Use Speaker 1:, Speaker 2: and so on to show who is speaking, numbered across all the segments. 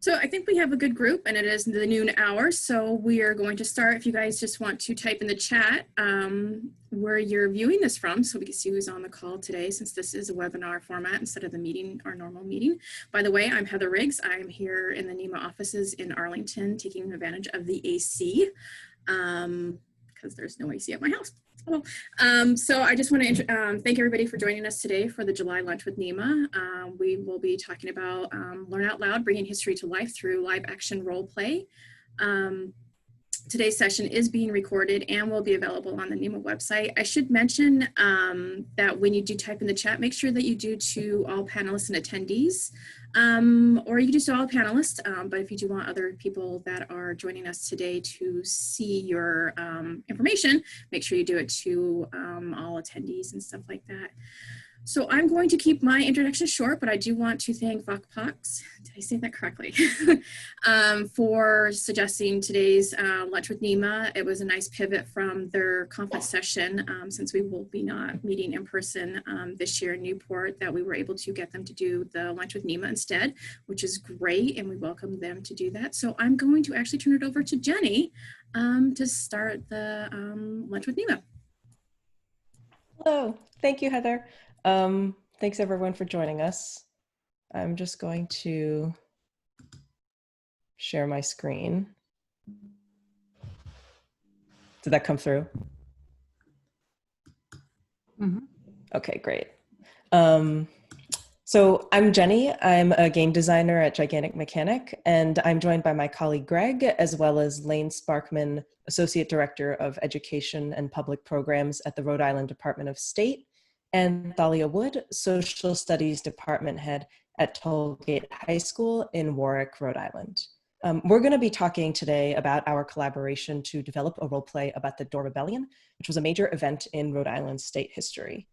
Speaker 1: So I think we have a good group, and it is the noon hour, so we are going to start. If you guys just want to type in the chat where you're viewing this from, so we can see who's on the call today, since this is a webinar format instead of the meeting, our normal meeting. By the way, I'm Heather Riggs. I'm here in the NEMA offices in Arlington, taking advantage of the AC because there's no AC at my house. So I just want to thank everybody for joining us today for the July Lunch with NEMA. We will be talking about Learn Out Loud, bringing history to life through live action role play. Today's session is being recorded and will be available on the NEMA website. I should mention that when you do type in the chat, make sure that you do to all panelists and attendees, or you can do to all panelists, but if you do want other people that are joining us today to see your information, make sure you do it to all attendees and stuff like that. So I'm going to keep my introduction short, but I do want to thank VOXPOP, did I say that correctly, for suggesting today's Lunch with NEMA. It was a nice pivot from their conference session, since we will be not meeting in person this year in Newport, that we were able to get them to do the Lunch with NEMA instead, which is great, and we welcome them to do that. So I'm going to actually turn it over to Jenny to start the Lunch with NEMA.
Speaker 2: Hello, thank you, Heather. Thanks everyone for joining us. I'm just going to share my screen. Did that come through? Mm-hmm. Okay, great. So I'm Jenny. I'm a game designer at Gigantic Mechanic, and I'm joined by my colleague Greg, as well as Lane Sparkman, Associate Director of Education and Public Programs at the Rhode Island Department of State, and Thalia Wood, Social Studies Department Head at Tollgate High School in Warwick, Rhode Island. We're going to be talking today about our collaboration to develop a role play about the Door Rebellion, which was a major event in Rhode Island state history.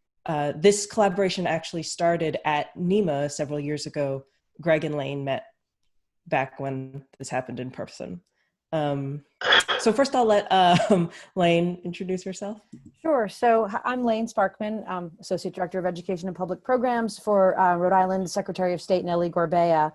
Speaker 2: This collaboration actually started at NEMA several years ago. Greg and Lane met back when this happened in person. So first I'll let Lane introduce herself.
Speaker 3: Sure. So I'm Lane Sparkman, Associate Director of Education and Public Programs for Rhode Island Secretary of State Nellie Gorbea.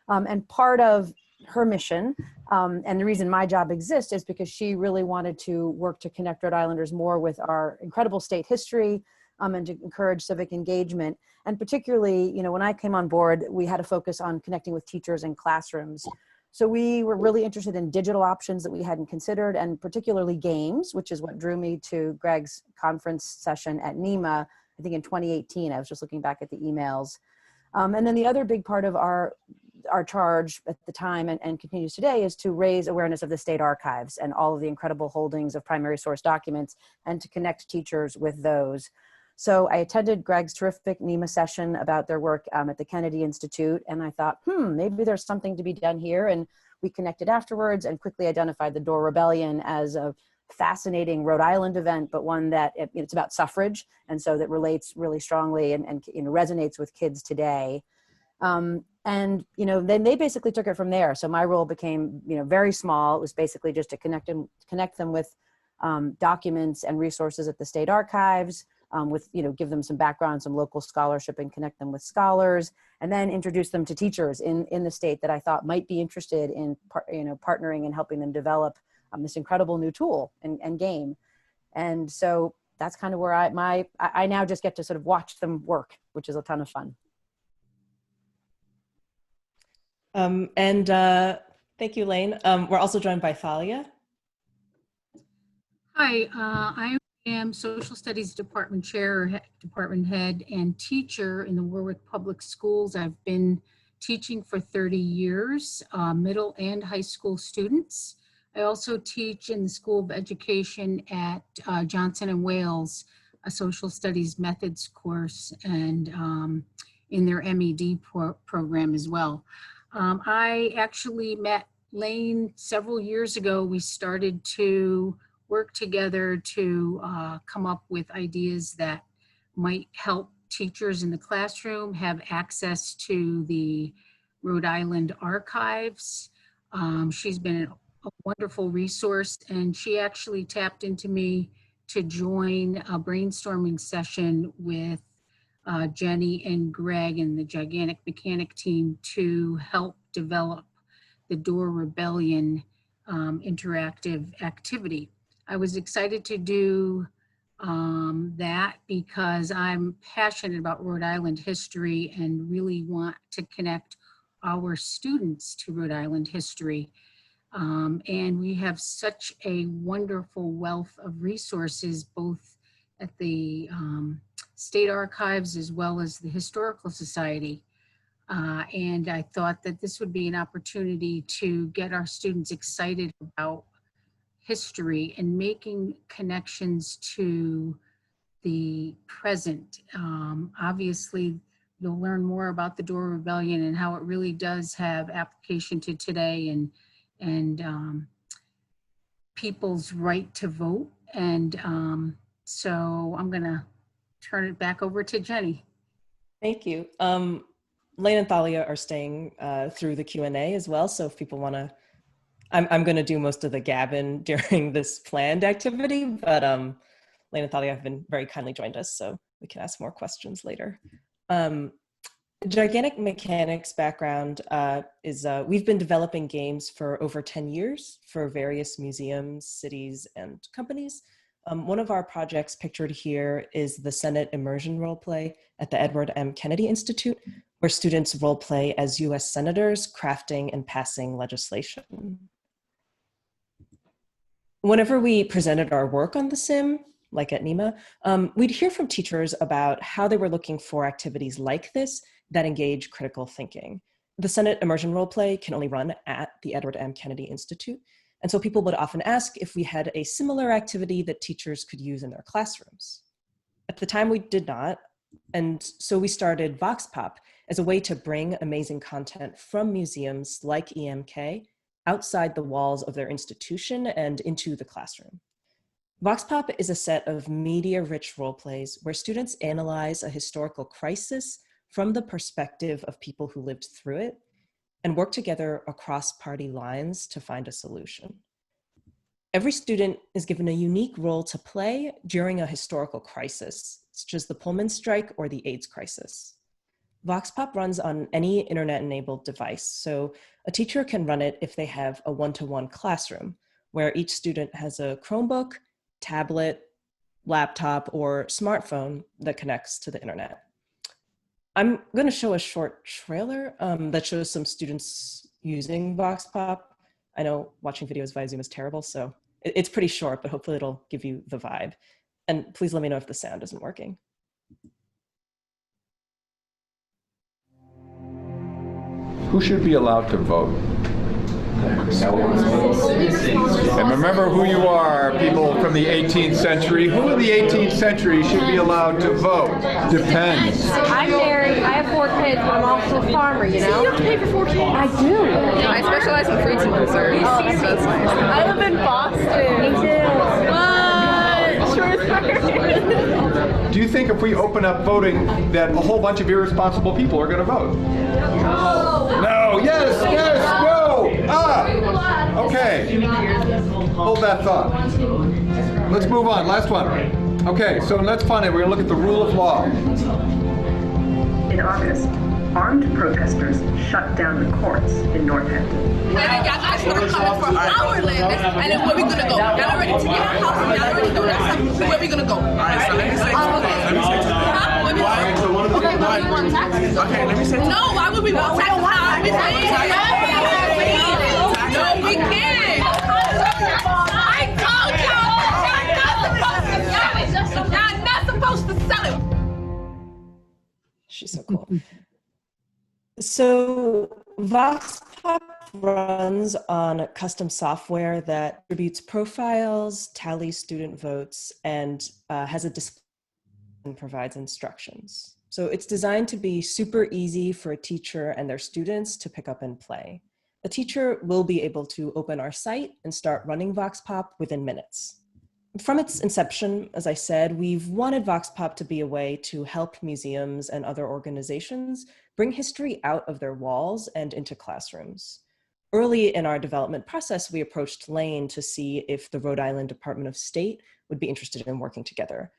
Speaker 3: And part of her mission, and the reason my job exists, is because she really wanted to work to connect Rhode Islanders more with our incredible state history and to encourage civic engagement. And particularly, you know, when I came on board, we had a focus on connecting with teachers and classrooms. So we were really interested in digital options that we hadn't considered, and particularly games, which is what drew me to Greg's conference session at NEMA, I think in 2018. I was just looking back at the emails. And then the other big part of our charge at the time and continues today is to raise awareness of the state archives and all of the incredible holdings of primary source documents and to connect teachers with those. So I attended Greg's terrific NEMA session about their work at the Kennedy Institute, and I thought, maybe there's something to be done here. And we connected afterwards and quickly identified the Door Rebellion as a fascinating Rhode Island event, but one that it's about suffrage, and so that relates really strongly and you know, resonates with kids today. And you know, then they basically took it from there. So my role became, you know, very small. It was basically just to connect them with documents and resources at the state archives. With, you know, give them some background, some local scholarship, and connect them with scholars, and then introduce them to teachers in the state that I thought might be interested in, you know, partnering and helping them develop this incredible new tool and game. And so that's kind of where I now just get to sort of watch them work, which is a ton of fun.
Speaker 2: Thank you, Lane. We're also joined by Thalia.
Speaker 4: Hi, I am Social Studies Department Chair, Department Head, and teacher in the Warwick Public Schools. I've been teaching for 30 years, middle and high school students. I also teach in the School of Education at Johnson & Wales, a Social Studies Methods course, and in their MED program as well. I actually met Lane several years ago. We started to work together to come up with ideas that might help teachers in the classroom have access to the Rhode Island archives. She's been a wonderful resource, and she actually tapped into me to join a brainstorming session with Jenny and Greg and the Gigantic Mechanic team to help develop the Door Rebellion interactive activity. I was excited to do that because I'm passionate about Rhode Island history and really want to connect our students to Rhode Island history. And we have such a wonderful wealth of resources, both at the state archives as well as the Historical Society. And I thought that this would be an opportunity to get our students excited about history and making connections to the present. Obviously, you'll learn more about the Door Rebellion and how it really does have application to today and people's right to vote. And so I'm gonna turn it back over to Jenny.
Speaker 2: Thank you. Lane and Thalia are staying through the Q&A as well. So if people wanna, I'm gonna do most of the gabbing during this planned activity, but Lane and Thalia have been very kindly joined us, so we can ask more questions later. Gigantic Mechanics' background is we've been developing games for over 10 years for various museums, cities, and companies. One of our projects pictured here is the Senate Immersion Roleplay at the Edward M. Kennedy Institute, where students roleplay as US senators crafting and passing legislation. Whenever we presented our work on the sim, like at NEMA, we'd hear from teachers about how they were looking for activities like this that engage critical thinking. The Senate Immersion Roleplay can only run at the Edward M. Kennedy Institute, and so people would often ask if we had a similar activity that teachers could use in their classrooms. At the time, we did not, and so we started VOXPOP as a way to bring amazing content from museums like EMK outside the walls of their institution and into the classroom. VOXPOP is a set of media-rich roleplays where students analyze a historical crisis from the perspective of people who lived through it and work together across party lines to find a solution. Every student is given a unique role to play during a historical crisis, such as the Pullman strike or the AIDS crisis. VOXPOP runs on any internet-enabled device, so a teacher can run it if they have a one-to-one classroom, where each student has a Chromebook, tablet, laptop, or smartphone that connects to the internet. I'm going to show a short trailer that shows some students using VOXPOP. I know watching videos via Zoom is terrible, so it's pretty short, but hopefully it'll give you the vibe. And please let me know if the sound isn't working.
Speaker 5: Who should be allowed to vote? And remember who you are, people from the 18th century. Who in the 18th century should be allowed to vote? Depends.
Speaker 6: I'm married, I have 4 kids, but I'm also a farmer, you know? You have to pay for 4 kids? I do.
Speaker 7: I specialize in fruits and desserts.
Speaker 6: Oh,
Speaker 7: so that's nice.
Speaker 6: I live in Boston. Me too. What?
Speaker 5: Do you think if we open up voting that a whole bunch of irresponsible people are going to vote? No. No. Yes. Yes. No. Ah. Okay. Hold that thought. Let's move on. Last one. Okay. So let's find it. We're going to look at the rule of law.
Speaker 8: In August, armed protesters shut down the courts in Northampton.
Speaker 7: And then y'all guys started coming for our land, and then where we gonna go? Y'all are ready to get our house, and y'all already know that's where we gonna go. All right, so let me say okay, let me say no, why would we want taxes? No, we can't. I told y'all not supposed to sell it.
Speaker 2: She's so cool. So VOXPOP runs on custom software that distributes profiles, tallies student votes, and has a display and provides instructions. So it's designed to be super easy for a teacher and their students to pick up and play. A teacher will be able to open our site and start running VOXPOP within minutes. From its inception, as I said, we've wanted VOXPOP to be a way to help museums and other organizations bring history out of their walls and into classrooms. Early in our development process, we approached Lane to see if the Rhode Island Department of State would be interested in working together.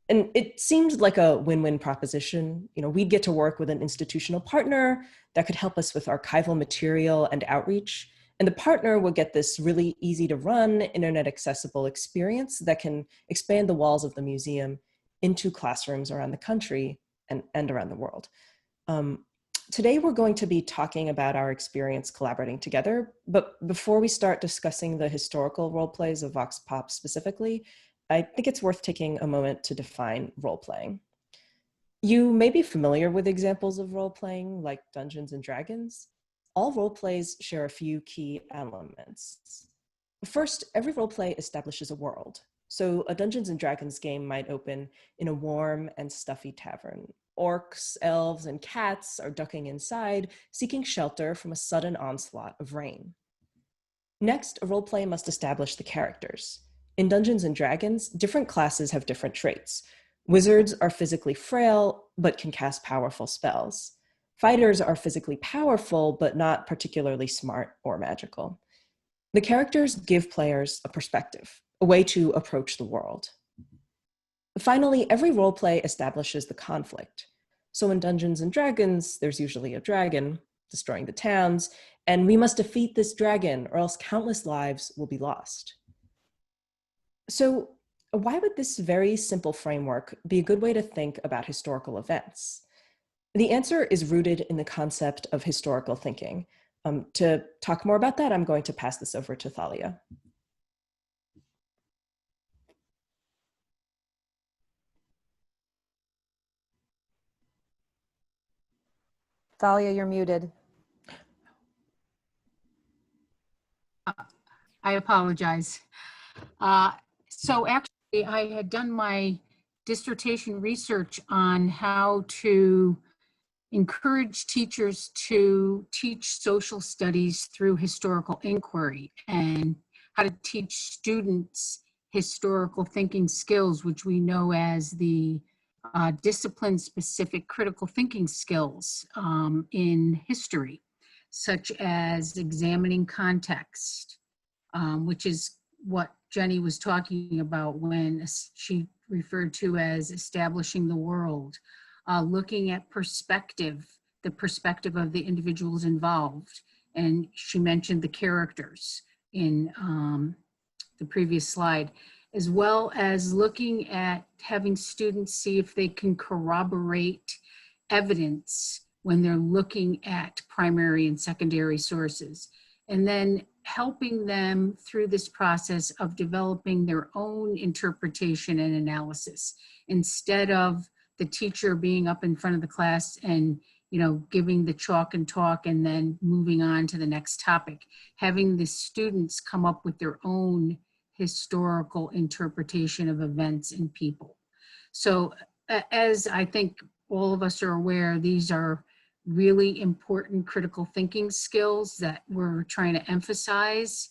Speaker 2: And it seemed like a win-win proposition. You know, we'd get to work with an institutional partner that could help us with archival material and outreach, And the partner will get this really easy to run, internet accessible experience that can expand the walls of the museum into classrooms around the country and around the world. Today, we're going to be talking about our experience collaborating together, but before we start discussing the historical role plays of VOXPOP specifically, I think it's worth taking a moment to define role playing. You may be familiar with examples of role playing like Dungeons and Dragons. All role plays share a few key elements. First, every role play establishes a world. So a Dungeons and Dragons game might open in a warm and stuffy tavern. Orcs, elves, and cats are ducking inside, seeking shelter from a sudden onslaught of rain. Next, a role play must establish the characters. In Dungeons and Dragons, different classes have different traits. Wizards are physically frail, but can cast powerful spells. Fighters are physically powerful, but not particularly smart or magical. The characters give players a perspective, a way to approach the world. Finally, every role play establishes the conflict. So in Dungeons and Dragons, there's usually a dragon destroying the towns, and we must defeat this dragon or else countless lives will be lost. So why would this very simple framework be a good way to think about historical events? The answer is rooted in the concept of historical thinking. To talk more about that, I'm going to pass this over to Thalia.
Speaker 3: Thalia, you're muted.
Speaker 4: I apologize. So actually, I had done my dissertation research on how to encourage teachers to teach social studies through historical inquiry and how to teach students historical thinking skills, which we know as the discipline-specific critical thinking skills in history, such as examining context, which is what Jenny was talking about when she referred to as establishing the world, looking at perspective, the perspective of the individuals involved. And she mentioned the characters in the previous slide, as well as looking at having students see if they can corroborate evidence when they're looking at primary and secondary sources. And then helping them through this process of developing their own interpretation and analysis, instead of the teacher being up in front of the class and giving the chalk and talk and then moving on to the next topic, having the students come up with their own historical interpretation of events and people. So as I think all of us are aware, these are really important critical thinking skills that we're trying to emphasize,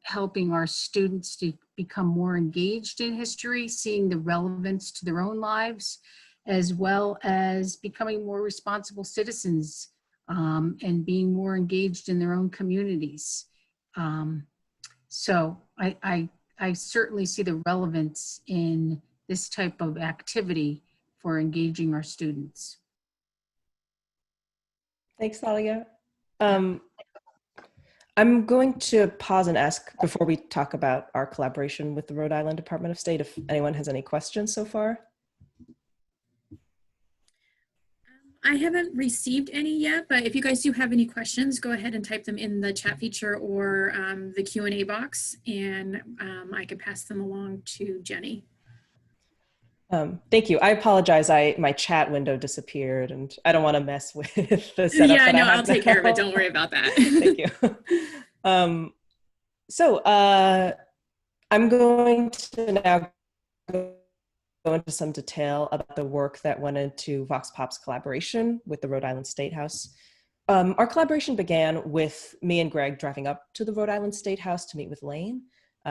Speaker 4: helping our students to become more engaged in history, seeing the relevance to their own lives, as well as becoming more responsible citizens and being more engaged in their own communities. So I certainly see the relevance in this type of activity for engaging our students.
Speaker 2: Thanks, Thalia. I'm going to pause and ask before we talk about our collaboration with the Rhode Island Department of State if anyone has any questions so far.
Speaker 1: I haven't received any yet, but if you guys do have any questions, go ahead and type them in the chat feature or the Q&A box, and I can pass them along to Jenny.
Speaker 2: Thank you. I apologize. My chat window disappeared, and I don't want to mess with the setup.
Speaker 1: Yeah,
Speaker 2: that
Speaker 1: no,
Speaker 2: I have
Speaker 1: I'll take
Speaker 2: now.
Speaker 1: care of it. Don't worry about that.
Speaker 2: Thank you. I'm going to now go into some detail about the work that went into VOXPOP's collaboration with the Rhode Island State House. Our collaboration began with me and Greg driving up to the Rhode Island State House to meet with Lane.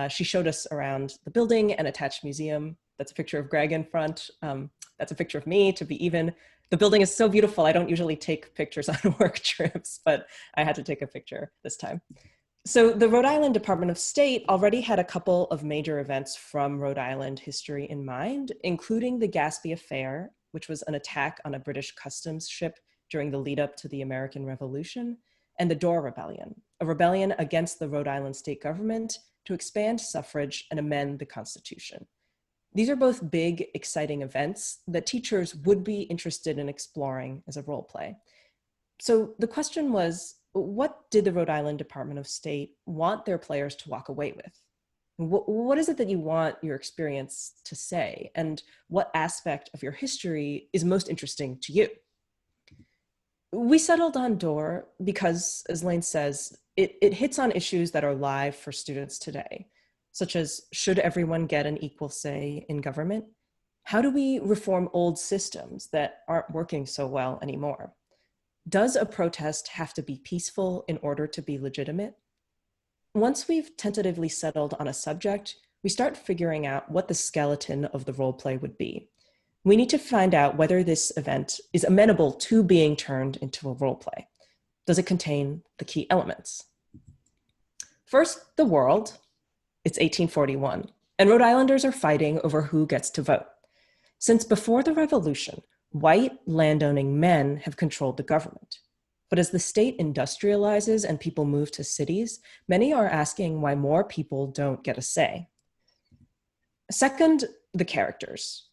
Speaker 2: She showed us around the building and attached museum. That's a picture of Greg in front. That's a picture of me, to be even. The building is so beautiful. I don't usually take pictures on work trips, but I had to take a picture this time. So the Rhode Island Department of State already had a couple of major events from Rhode Island history in mind, including the Gaspee Affair, which was an attack on a British customs ship during the lead up to the American Revolution, and the Dorr Rebellion, a rebellion against the Rhode Island state government to expand suffrage and amend the Constitution. These are both big, exciting events that teachers would be interested in exploring as a role play. So the question was, what did the Rhode Island Department of State want their players to walk away with? What is it that you want your experience to say? And what aspect of your history is most interesting to you? We settled on Dorr because, as Lane says, it hits on issues that are live for students today, such as, should everyone get an equal say in government? How do we reform old systems that aren't working so well anymore? Does a protest have to be peaceful in order to be legitimate? Once we've tentatively settled on a subject, we start figuring out what the skeleton of the role play would be. We need to find out whether this event is amenable to being turned into a role play. Does it contain the key elements? First, the world. It's 1841, and Rhode Islanders are fighting over who gets to vote. Since before the Revolution, white landowning men have controlled the government. But as the state industrializes and people move to cities, many are asking why more people don't get a say. Second, the characters.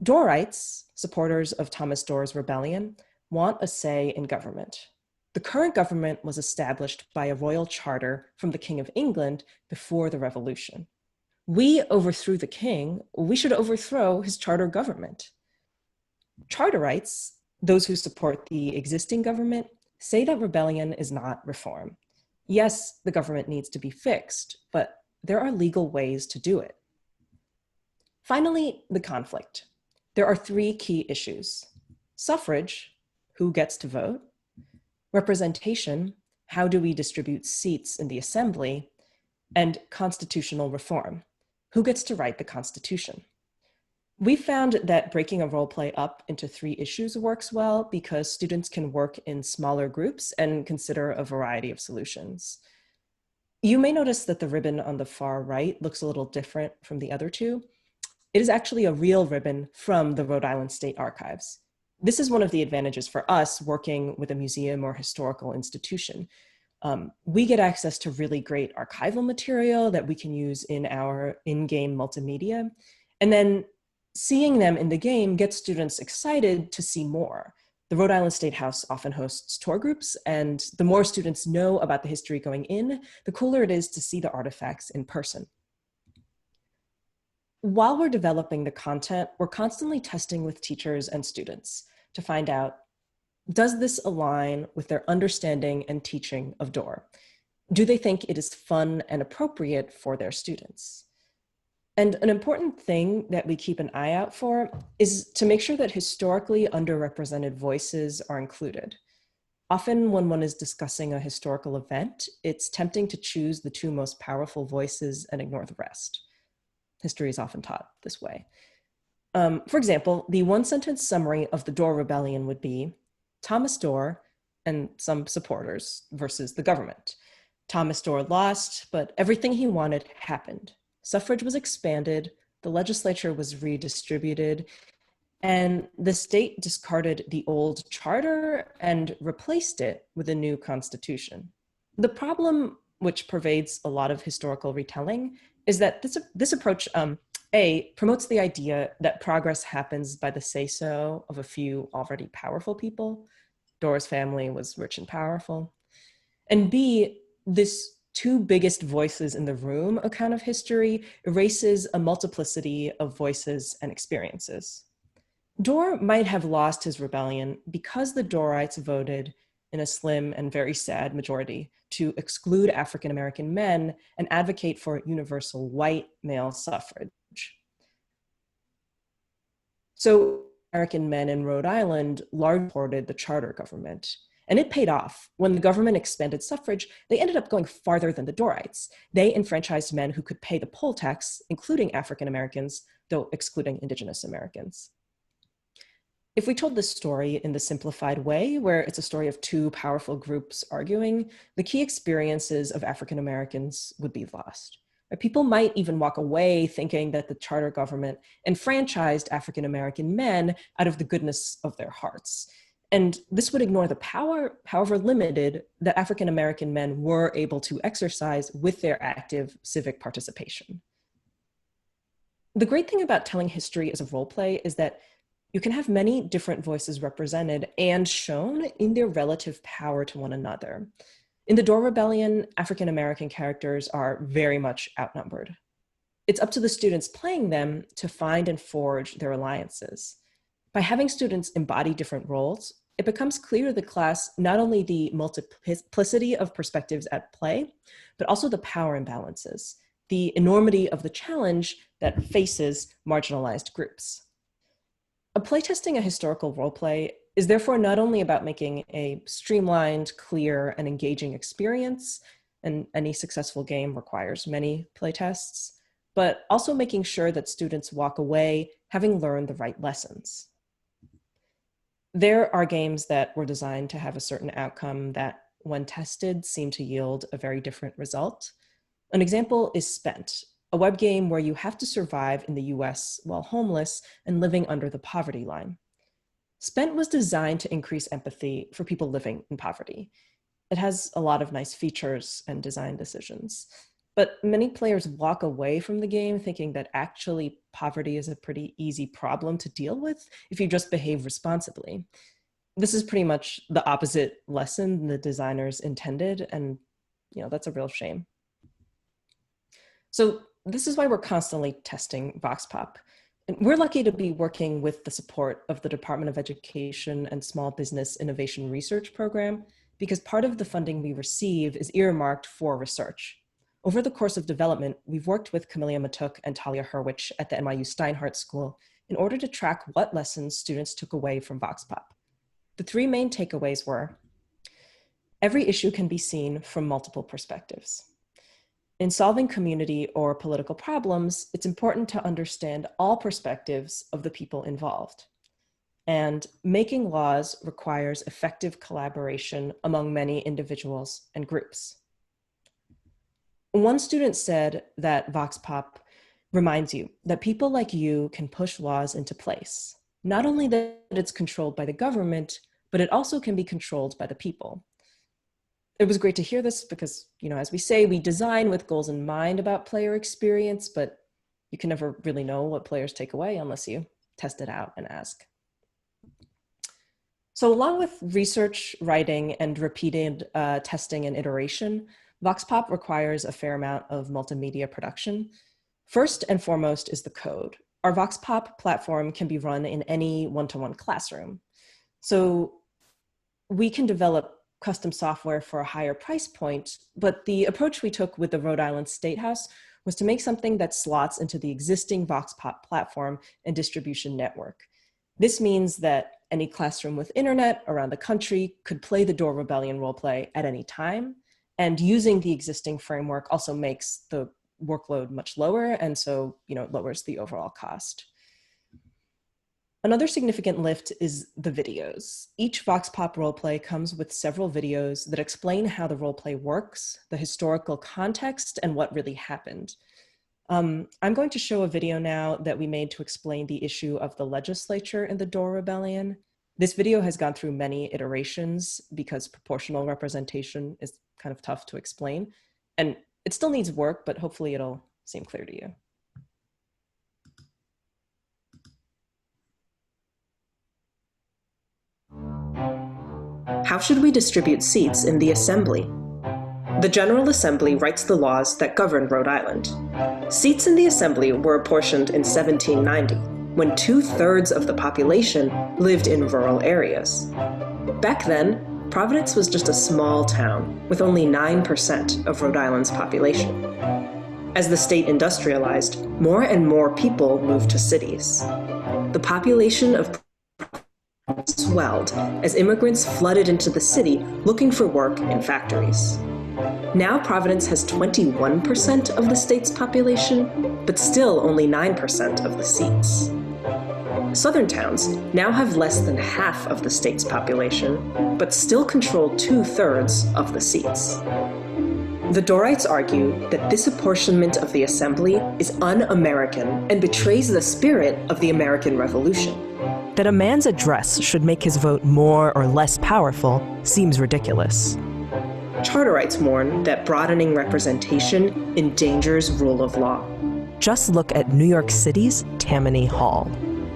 Speaker 2: Dorrites, supporters of Thomas Dorr's rebellion, want a say in government. The current government was established by a royal charter from the King of England before the Revolution. We overthrew the king, we should overthrow his charter government. Charterites, those who support the existing government, say that rebellion is not reform. Yes, the government needs to be fixed, but there are legal ways to do it. Finally, the conflict. There are three key issues: suffrage, who gets to vote; representation, how do we distribute seats in the assembly; and constitutional reform, who gets to write the Constitution. We found that breaking a role play up into three issues works well because students can work in smaller groups and consider a variety of solutions. You may notice that the ribbon on the far right looks a little different from the other two. It is actually a real ribbon from the Rhode Island State Archives. This is one of the advantages for us working with a museum or historical institution. We get access to really great archival material that we can use in our in-game multimedia. And then seeing them in the game gets students excited to see more. The Rhode Island State House often hosts tour groups, and the more students know about the history going in, the cooler it is to see the artifacts in person. While we're developing the content, we're constantly testing with teachers and students to find out, does this align with their understanding and teaching of Dorr? Do they think it is fun and appropriate for their students? And an important thing that we keep an eye out for is to make sure that historically underrepresented voices are included. Often when one is discussing a historical event, it's tempting to choose the two most powerful voices and ignore the rest. History is often taught this way. For example, the one-sentence summary of the Dorr Rebellion would be Thomas Dorr and some supporters versus the government. Thomas Dorr lost, but everything he wanted happened. Suffrage was expanded, the legislature was redistributed, and the state discarded the old charter and replaced it with a new constitution. The problem, which pervades a lot of historical retelling, is that this approach, promotes the idea that progress happens by the say-so of a few already powerful people. Dorr's family was rich and powerful. And B, this two biggest voices in the room account of history erases a multiplicity of voices and experiences. Dorr might have lost his rebellion because the Dorrites voted in a slim and very sad majority to exclude African-American men and advocate for universal white male suffrage. So American men in Rhode Island largely supported the charter government. And it paid off. When the government expanded suffrage, they ended up going farther than the Dorrites. They enfranchised men who could pay the poll tax, including African Americans, though excluding Indigenous Americans. If we told this story in the simplified way, where it's a story of two powerful groups arguing, the key experiences of African Americans would be lost. People might even walk away thinking that the charter government enfranchised African American men out of the goodness of their hearts. And this would ignore the power, however limited, that African American men were able to exercise with their active civic participation. The great thing about telling history as a role play is that you can have many different voices represented and shown in their relative power to one another. In the Door Rebellion, African American characters are very much outnumbered. It's up to the students playing them to find and forge their alliances. By having students embody different roles, it becomes clear to the class not only the multiplicity of perspectives at play, but also the power imbalances, the enormity of the challenge that faces marginalized groups. Playtesting a historical roleplay is therefore not only about making a streamlined, clear, and engaging experience, and any successful game requires many playtests, but also making sure that students walk away having learned the right lessons. There are games that were designed to have a certain outcome that, when tested, seem to yield a very different result. An example is Spent, a web game where you have to survive in the US while homeless and living under the poverty line. Spent was designed to increase empathy for people living in poverty. It has a lot of nice features and design decisions, but many players walk away from the game thinking that actually poverty is a pretty easy problem to deal with if you just behave responsibly. This is pretty much the opposite lesson the designers intended, and that's a real shame. So this is why we're constantly testing VOXPOP. And we're lucky to be working with the support of the Department of Education and Small Business Innovation Research Program, because part of the funding we receive is earmarked for research. Over the course of development, we've worked with Camelia Matuk and Talia Hurwich at the NYU Steinhardt School in order to track what lessons students took away from VOXPOP. The three main takeaways were: every issue can be seen from multiple perspectives. In solving community or political problems, it's important to understand all perspectives of the people involved. And making laws requires effective collaboration among many individuals and groups. One student said that VOXPOP reminds you that people like you can push laws into place. Not only that it's controlled by the government, but it also can be controlled by the people. It was great to hear this because, as we say, we design with goals in mind about player experience, but you can never really know what players take away unless you test it out and ask. So along with research, writing, and repeated testing and iteration, VOXPOP requires a fair amount of multimedia production. First and foremost is the code. Our VOXPOP platform can be run in any one-to-one classroom. So we can develop custom software for a higher price point, but the approach we took with the Rhode Island State House was to make something that slots into the existing VOXPOP platform and distribution network. This means that any classroom with internet around the country could play the Door Rebellion roleplay at any time, and using the existing framework also makes the workload much lower, and so it lowers the overall cost. Another significant lift is the videos. Each VOXPOP roleplay comes with several videos that explain how the roleplay works, the historical context, and what really happened. I'm going to show a video now that we made to explain the issue of the legislature in the Door Rebellion. This video has gone through many iterations because proportional representation is kind of tough to explain, and it still needs work, but hopefully it'll seem clear to you. How should we distribute seats in the Assembly? The General Assembly writes the laws that govern Rhode Island. Seats in the Assembly were apportioned in 1790, when 2/3 of the population lived in rural areas. Back then, Providence was just a small town with only 9% of Rhode Island's population. As the state industrialized, more and more people moved to cities. The population of swelled as immigrants flooded into the city looking for work in factories. Now Providence has 21% of the state's population, but still only 9% of the seats. Southern towns now have less than half of the state's population, but still control 2/3 of the seats. The Dorites argue that this apportionment of the Assembly
Speaker 9: is un-American and betrays the spirit of the American Revolution.
Speaker 10: That a man's address should make his vote more or less powerful seems ridiculous.
Speaker 9: Charterites mourn that broadening representation endangers rule of law.
Speaker 10: Just look at New York City's Tammany Hall.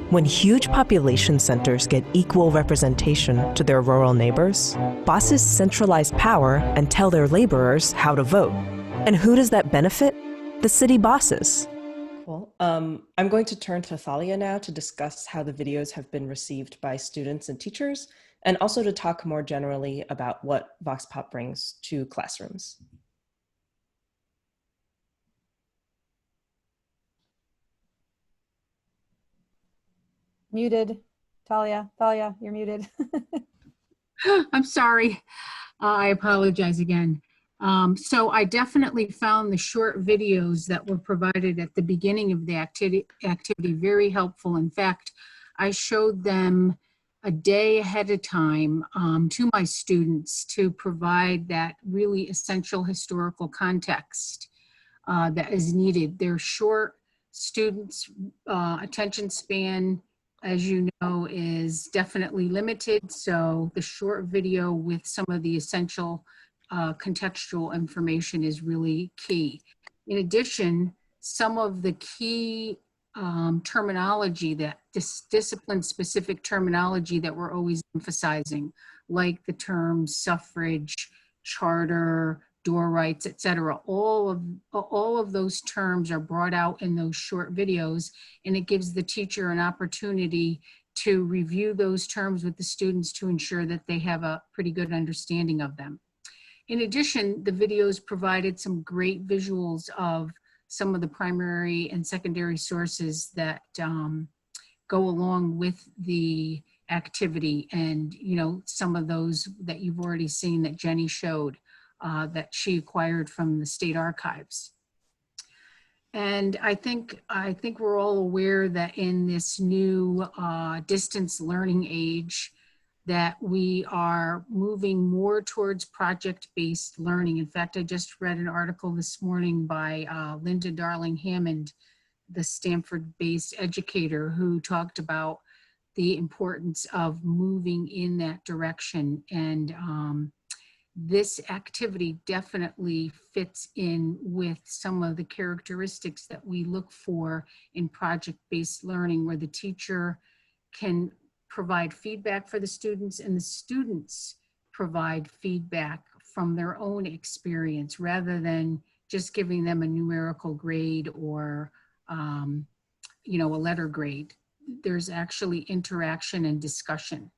Speaker 10: When huge population centers get equal representation to their rural neighbors, bosses centralize power and tell their laborers how to vote. And who does that benefit? The city bosses.
Speaker 2: Cool. I'm going to turn to Thalia now to discuss how the videos have been received by students and teachers, and also to talk more generally about what VOXPOP brings to classrooms.
Speaker 3: Muted. Talia, you're muted.
Speaker 4: I'm sorry. I apologize again. So I definitely found the short videos that were provided at the beginning of the activity very helpful. In fact, I showed them a day ahead of time to my students to provide that really essential historical context that is needed. They're short. Students' attention span, as you know, is definitely limited. So the short video with some of the essential contextual information is really key. In addition, some of the key terminology, that discipline-specific terminology that we're always emphasizing, like the terms suffrage, charter, door rights, etc. All of those terms are brought out in those short videos, and it gives the teacher an opportunity to review those terms with the students to ensure that they have a pretty good understanding of them. In addition, the videos provided some great visuals of some of the primary and secondary sources that go along with the activity, and some of those that you've already seen that Jenny showed that she acquired from the state archives. And I think we're all aware that in this new distance learning age, that we are moving more towards project-based learning. In fact, I just read an article this morning by Linda Darling-Hammond, the Stanford-based educator, who talked about the importance of moving in that direction. And this activity definitely fits in with some of the characteristics that we look for in project-based learning, where the teacher can provide feedback for the students and the students provide feedback from their own experience, rather than just giving them a numerical grade or a letter grade. There's actually interaction and discussion.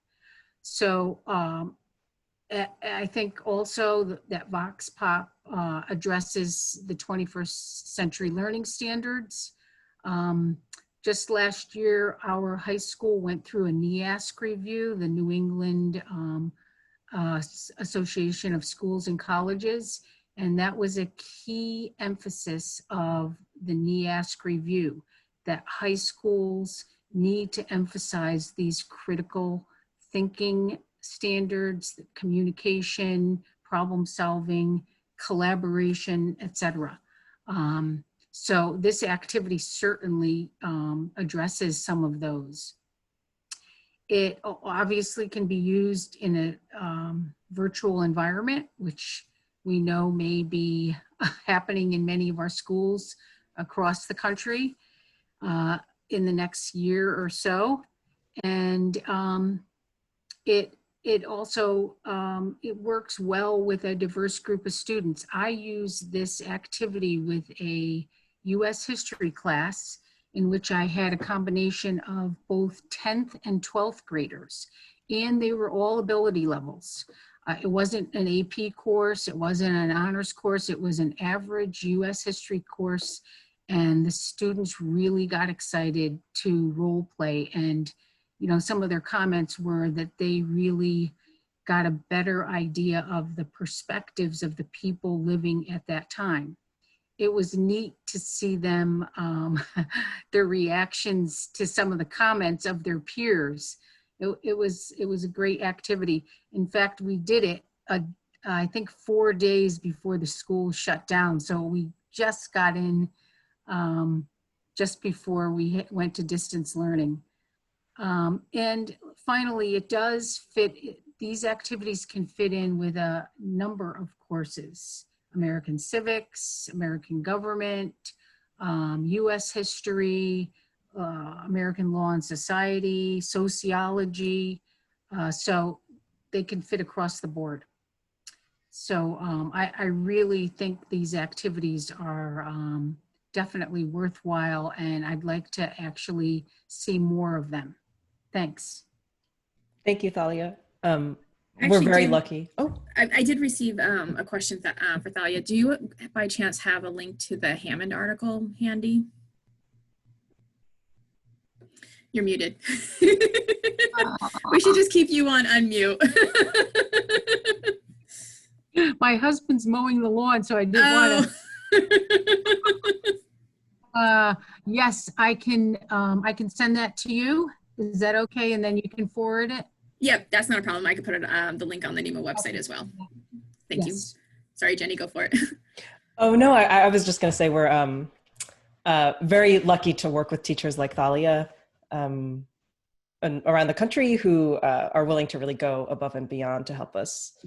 Speaker 4: So I think also that VOXPOP addresses the 21st century learning standards. Just last year, our high school went through a NEASC review, the New England Association of Schools and Colleges, and that was a key emphasis of the NEASC review, that high schools need to emphasize these critical thinking standards, communication, problem solving, collaboration, etc. So this activity certainly addresses some of those. It obviously can be used in a virtual environment, which we know may be happening in many of our schools across the country in the next year or so. And it also, it works well with a diverse group of students. I use this activity with a U.S. history class in which I had a combination of both 10th and 12th graders, and they were all ability levels. It wasn't an AP course, it wasn't an honors course, it was an average U.S. history course, and the students really got excited to role play. And some of their comments were that they really got a better idea of the perspectives of the people living at that time. It was neat to see them, their reactions to some of the comments of their peers. It was a great activity. In fact, we did it, I think 4 days before the school shut down. So we just got in just before we went to distance learning. And finally, it does fit, these activities can fit in with a number of courses: American civics, American government, US history, American law and society, sociology. So they can fit across the board. So I really think these activities are definitely worthwhile, and I'd like to actually see more of them. Thanks.
Speaker 2: Thank you, Thalia. We're
Speaker 1: Actually,
Speaker 2: very lucky. Oh,
Speaker 1: I did receive a question for Thalia. Do you by chance have a link to the Hammond article handy? You're muted. We should just keep you on unmute.
Speaker 4: My husband's mowing the lawn, so I didn't want to. Yes, I can send that to you. Is that okay? And then you can forward it?
Speaker 1: Yep, that's not a problem. I can put it, the link on the NEMA website as well. Thank you. Sorry, Jenny, go for it.
Speaker 2: Oh, no, I was just going to say we're very lucky to work with teachers like Thalia and around the country who are willing to really go above and beyond to help us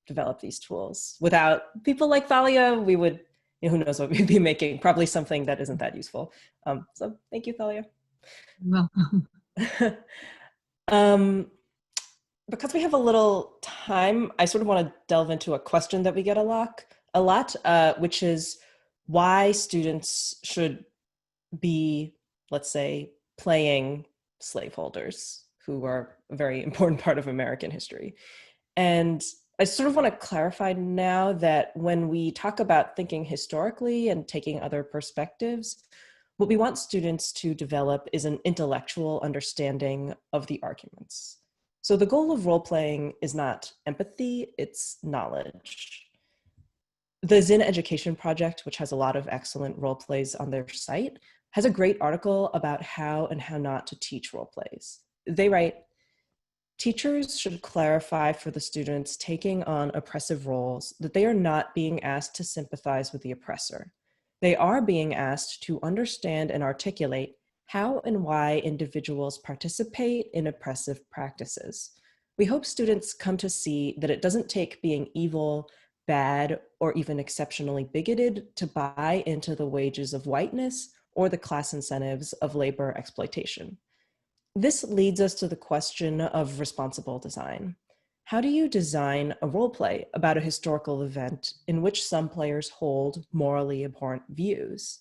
Speaker 2: develop these tools. Without people like Thalia, we would, who knows what we'd be making, probably something that isn't that useful. So thank you, Thalia.
Speaker 4: Welcome.
Speaker 2: Because we have a little time, I sort of want to delve into a question that we get a lot, which is why students should be, let's say, playing slaveholders who are a very important part of American history. And I sort of want to clarify now that when we talk about thinking historically and taking other perspectives, what we want students to develop is an intellectual understanding of the arguments. So the goal of role-playing is not empathy, it's knowledge. The Zinn Education Project, which has a lot of excellent role plays on their site, has a great article about how and how not to teach role plays. They write, teachers should clarify for the students taking on oppressive roles that they are not being asked to sympathize with the oppressor. They are being asked to understand and articulate how and why individuals participate in oppressive practices. We hope students come to see that it doesn't take being evil, bad, or even exceptionally bigoted to buy into the wages of whiteness or the class incentives of labor exploitation. This leads us to the question of responsible design. How do you design a role play about a historical event in which some players hold morally abhorrent views?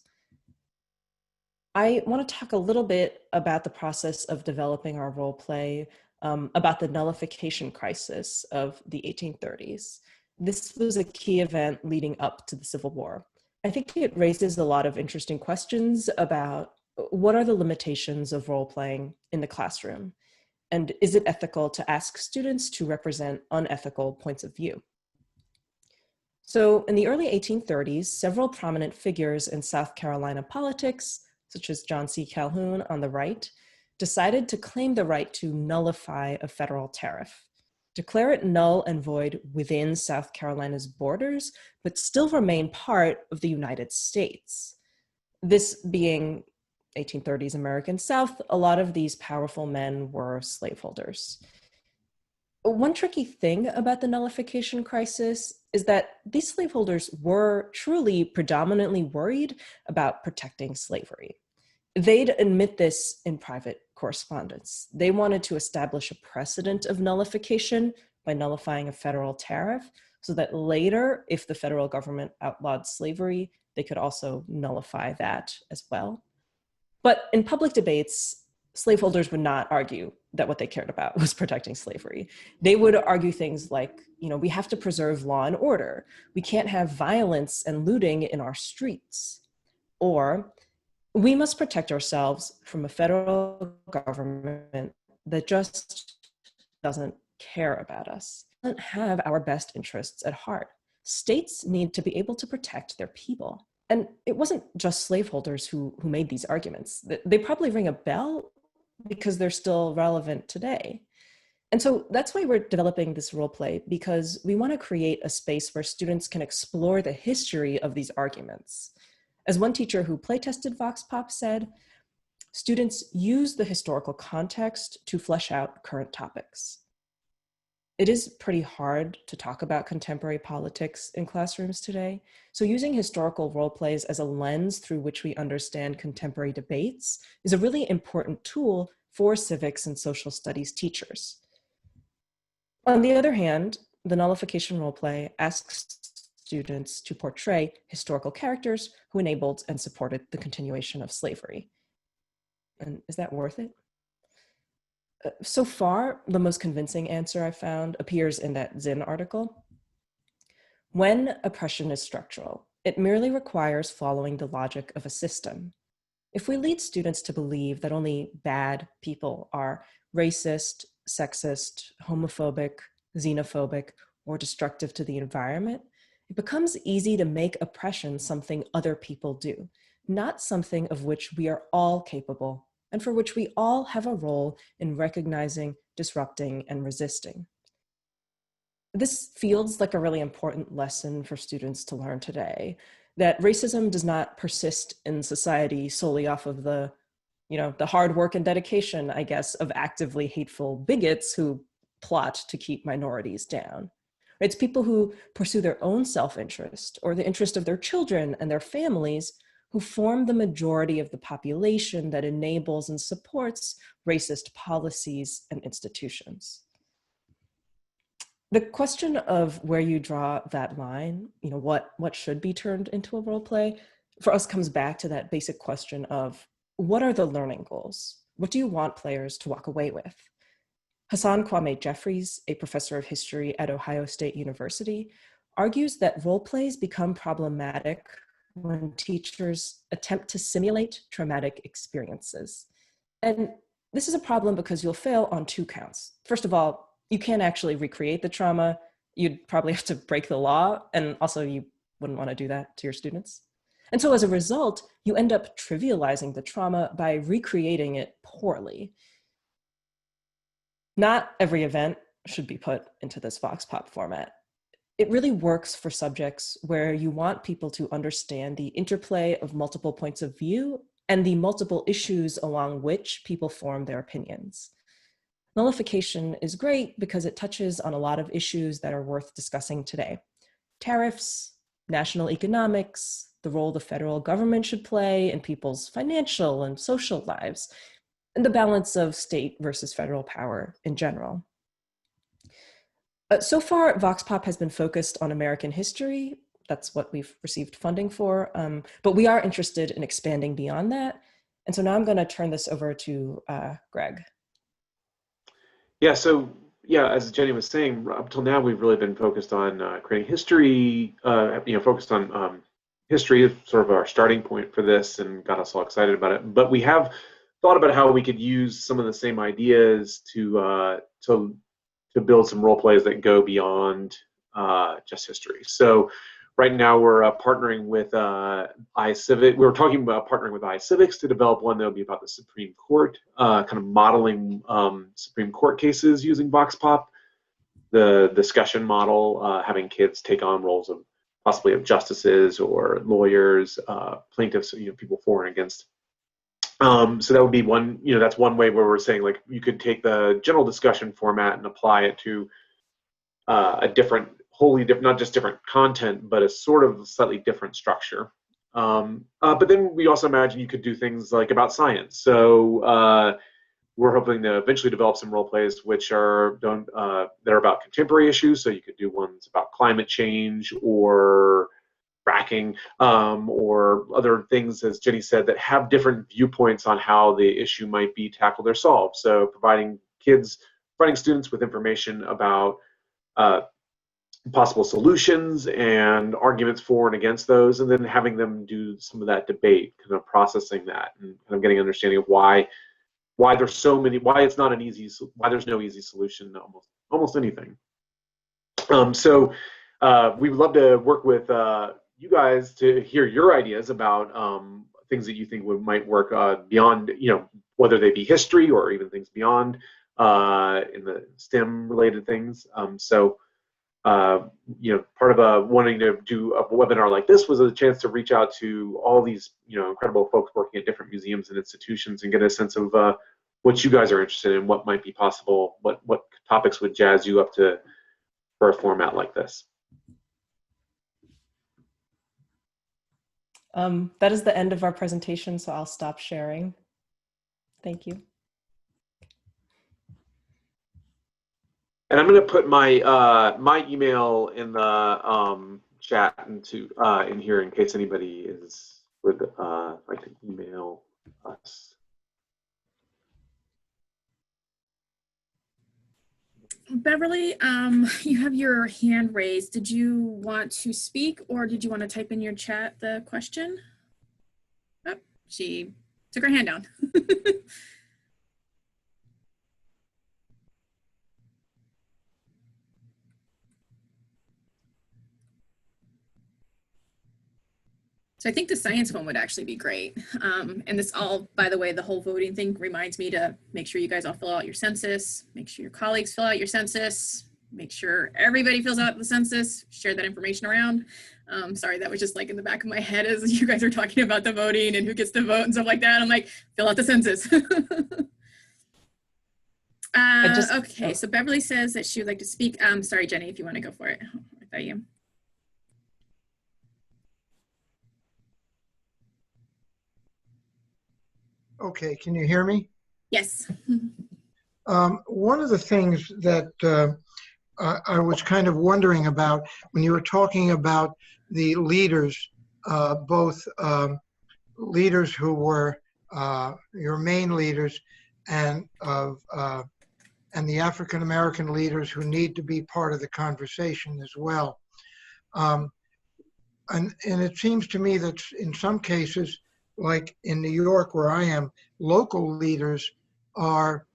Speaker 2: I want to talk a little bit about the process of developing our role play, about the Nullification Crisis of the 1830s. This was a key event leading up to the Civil War. I think it raises a lot of interesting questions about what are the limitations of role playing in the classroom, and is it ethical to ask students to represent unethical points of view? So in the early 1830s, several prominent figures in South Carolina politics, such as John C. Calhoun on the right, decided to claim the right to nullify a federal tariff, declare it null and void within South Carolina's borders, but still remain part of the United States. This being 1830s American South, a lot of these powerful men were slaveholders. One tricky thing about the Nullification Crisis is that these slaveholders were truly predominantly worried about protecting slavery. They'd admit this in private correspondence. They wanted to establish a precedent of nullification by nullifying a federal tariff so that later, if the federal government outlawed slavery, they could also nullify that as well. But in public debates, slaveholders would not argue that what they cared about was protecting slavery. They would argue things like, we have to preserve law and order. We can't have violence and looting in our streets. Or, we must protect ourselves from a federal government that just doesn't care about us, doesn't have our best interests at heart. States need to be able to protect their people. And it wasn't just slaveholders who made these arguments. They probably ring a bell because they're still relevant today. And so that's why we're developing this role play, because we want to create a space where students can explore the history of these arguments. As one teacher who playtested VOXPOP said, students use the historical context to flesh out current topics. It is pretty hard to talk about contemporary politics in classrooms today, so using historical role plays as a lens through which we understand contemporary debates is a really important tool for civics and social studies teachers. On the other hand, the nullification role play asks students to portray historical characters who enabled and supported the continuation of slavery. And is that worth it? So far, the most convincing answer I found appears in that Zinn article. When oppression is structural, it merely requires following the logic of a system. If we lead students to believe that only bad people are racist, sexist, homophobic, xenophobic, or destructive to the environment, it becomes easy to make oppression something other people do, not something of which we are all capable and for which we all have a role in recognizing, disrupting, and resisting. This feels like a really important lesson for students to learn today, that racism does not persist in society solely off of the hard work and dedication, I guess, of actively hateful bigots who plot to keep minorities down. It's people who pursue their own self-interest or the interest of their children and their families who form the majority of the population that enables and supports racist policies and institutions. The question of where you draw that line, what should be turned into a role play, for us comes back to that basic question of what are the learning goals? What do you want players to walk away with? Hassan Kwame Jeffries, a professor of history at Ohio State University, argues that role plays become problematic when teachers attempt to simulate traumatic experiences. And this is a problem because you'll fail on two counts. First of all, you can't actually recreate the trauma. You'd probably have to break the law, and also you wouldn't want to do that to your students. And so as a result, you end up trivializing the trauma by recreating it poorly. Not every event should be put into this VOXPOP format. It really works for subjects where you want people to understand the interplay of multiple points of view and the multiple issues along which people form their opinions. Nullification is great because it touches on a lot of issues that are worth discussing today. Tariffs, national economics, the role the federal government should play in people's financial and social lives, and the balance of state versus federal power in general. So far, VOXPOP has been focused on American history. That's what we've received funding for, but we are interested in expanding beyond that. And so now I'm gonna turn this over to Greg.
Speaker 11: Yeah, as Jenny was saying, up till now, we've really been focused on creating history, focused on history as sort of our starting point for this and got us all excited about it. But we have thought about how we could use some of the same ideas to build some role plays that go beyond just history. So right now we're partnering with iCivics. We were talking about partnering with iCivics to develop one that will be about the Supreme Court, kind of modeling Supreme Court cases using VOXPOP, the discussion model, having kids take on roles of possibly of justices or lawyers, plaintiffs, people for and against. So that would be one, that's one way where we're saying, like, you could take the general discussion format and apply it to a different, wholly different, not just different content, but a sort of slightly different structure. But then we also imagine you could do things like about science. So we're hoping to eventually develop some role plays which are that are about contemporary issues. So you could do ones about climate change or fracking, or other things, as Jenny said, that have different viewpoints on how the issue might be tackled or solved. So providing students with information about possible solutions and arguments for and against those, and then having them do some of that debate, kind of processing that and kind of getting an understanding of why there's so many, why there's no easy solution to almost anything. So we would love to work with you guys to hear your ideas about things that you think might work beyond, whether they be history or even things beyond in the STEM related things. So part of wanting to do a webinar like this was a chance to reach out to all these, incredible folks working at different museums and institutions and get a sense of what you guys are interested in, what might be possible, what topics would jazz you up for a format like this.
Speaker 2: That is the end of our presentation, so I'll stop sharing. Thank you.
Speaker 11: And I'm going to put my my email in the chat in here in case anybody would like to email us.
Speaker 1: Beverly, you have your hand raised. Did you want to speak, or did you want to type in your chat the question? Oh, she took her hand down. So I think the science one would actually be great. And this all, by the way, the whole voting thing reminds me to make sure you guys all fill out your census, make sure your colleagues fill out your census, make sure everybody fills out the census, share that information around. Sorry, that was just like in the back of my head as you guys are talking about the voting and who gets to vote and stuff like that. I'm like, fill out the census. Okay, so Beverly says that she would like to speak. Sorry, Jenny, if you want to go for it. I thought you.
Speaker 12: Okay, can you hear me?
Speaker 1: Yes.
Speaker 12: One of the things that I was kind of wondering about when you were talking about the leaders, both leaders who were your main leaders and the African American leaders who need to be part of the conversation as well. And it seems to me that in some cases, like in New York where I am, local leaders are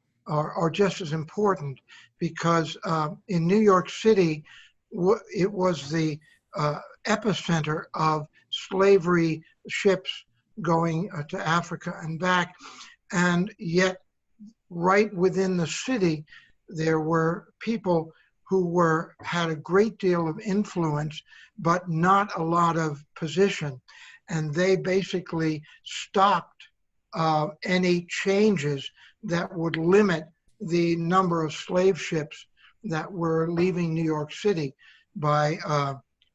Speaker 12: just as important, because in New York City, it was the epicenter of slavery ships going to Africa and back. And yet right within the city, there were people who had a great deal of influence, but not a lot of position. And they basically stopped any changes that would limit the number of slave ships that were leaving New York City by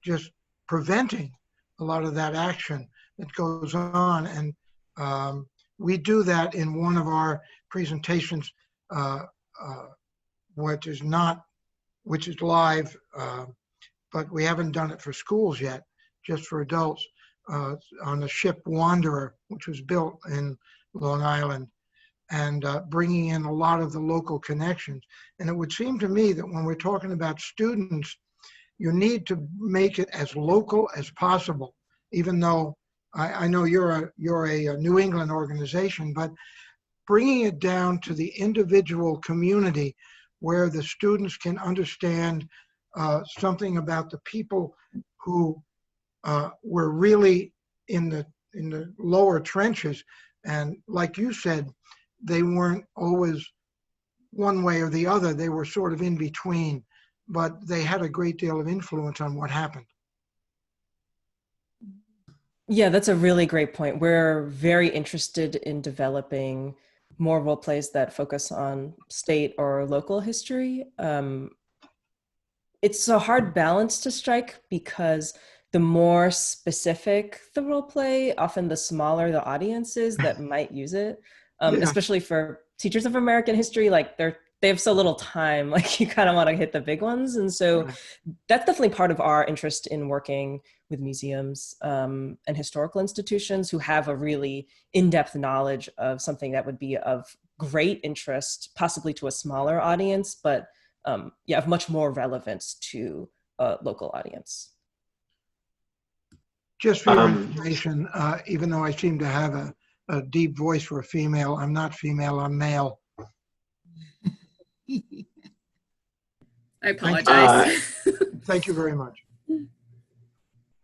Speaker 12: just preventing a lot of that action that goes on. And we do that in one of our presentations, which is live, but we haven't done it for schools yet, just for adults. On the ship Wanderer, which was built in Long Island, and bringing in a lot of the local connections. And it would seem to me that when we're talking about students, you need to make it as local as possible, even though I know you're a New England organization, but bringing it down to the individual community where the students can understand something about the people who were really in the lower trenches. And like you said, they weren't always one way or the other. They were sort of in between, but they had a great deal of influence on what happened.
Speaker 2: Yeah, that's a really great point. We're very interested in developing more role plays that focus on state or local history. It's a hard balance to strike, because the more specific the role play, often the smaller the audience is that might use it. Especially for teachers of American history, like they have so little time, like you kind of want to hit the big ones. And so that's definitely part of our interest in working with museums and historical institutions who have a really in-depth knowledge of something that would be of great interest, possibly to a smaller audience, but of much more relevance to a local audience.
Speaker 12: Just for your information, even though I seem to have a deep voice for a female, I'm not female, I'm male.
Speaker 1: I apologize.
Speaker 12: Thank you very much.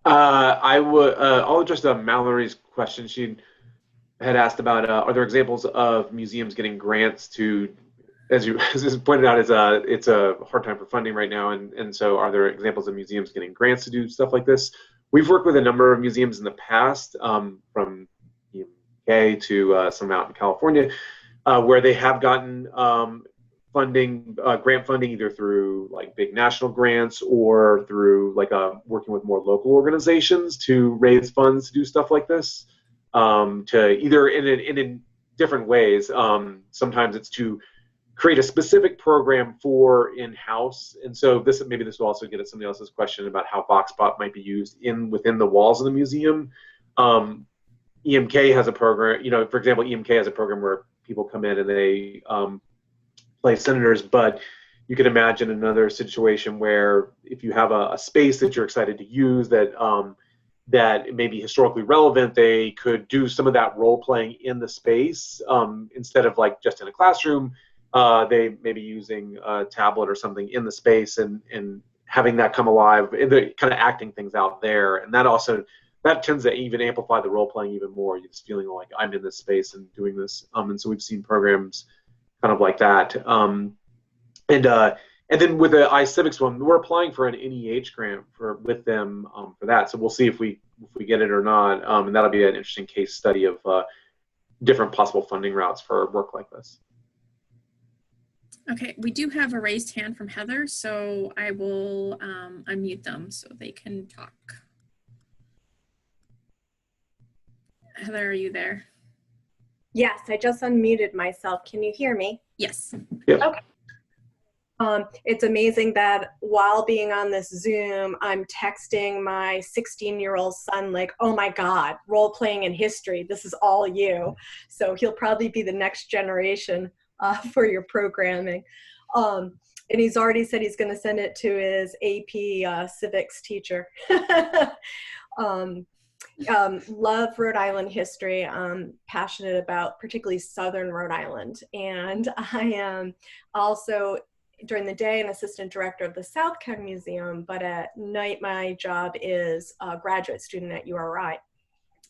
Speaker 11: I'll address Mallory's question. She had asked about, are there examples of museums getting grants to as you pointed out, it's a hard time for funding right now, and so are there examples of museums getting grants to do stuff like this? We've worked with a number of museums in the past, from UK to some out in California, where they have gotten funding, grant funding, either through like big national grants or through like working with more local organizations to raise funds to do stuff like this. To either in different ways. Sometimes it's to create a specific program for in-house, and so this will also get at somebody else's question about how VOXPOP might be used within the walls of the museum. EMK has a program, for example, EMK has a program where people come in and they play senators, but you can imagine another situation where if you have a space that you're excited to use that may be historically relevant, they could do some of that role playing in the space instead of like just in a classroom. They may be using a tablet or something in the space and having that come alive, kind of acting things out there. And that tends to even amplify the role playing even more. You're just feeling like I'm in this space and doing this. And so we've seen programs kind of like that. And then with the iCivics one, we're applying for an NEH grant with them for that. So we'll see if we get it or not. And that'll be an interesting case study of different possible funding routes for work like this.
Speaker 1: Okay, we do have a raised hand from Heather, so I will unmute them so they can talk. Heather, are you there?
Speaker 13: Yes, I just unmuted myself. Can you hear me?
Speaker 1: Yes.
Speaker 11: Yeah.
Speaker 13: Okay. It's amazing that while being on this Zoom, I'm texting my 16-year-old son like, oh my God, role playing in history, this is all you. So he'll probably be the next generation for your programming. And he's already said he's going to send it to his AP civics teacher. Love Rhode Island history. I'm passionate about particularly Southern Rhode Island. And I am also, during the day, an assistant director of the South County Museum, but at night my job is a graduate student at URI.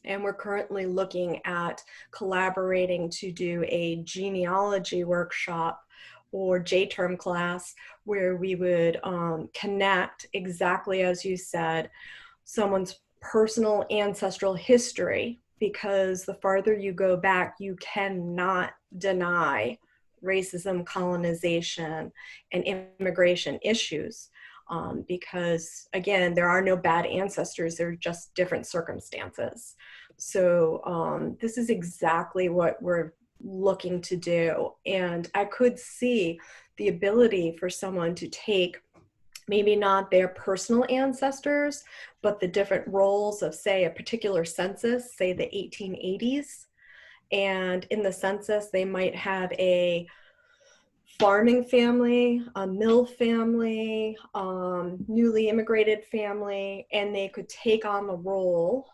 Speaker 13: And we're currently looking at collaborating to do a genealogy workshop or J-term class where we would connect, exactly as you said, someone's personal ancestral history, because the farther you go back, you cannot deny racism, colonization, and immigration issues. Because again, there are no bad ancestors, there are just different circumstances. So this is exactly what we're looking to do. And I could see the ability for someone to take maybe not their personal ancestors, but the different roles of, say, a particular census, say the 1880s. And in the census, they might have a farming family, a mill family, newly immigrated family, and they could take on the role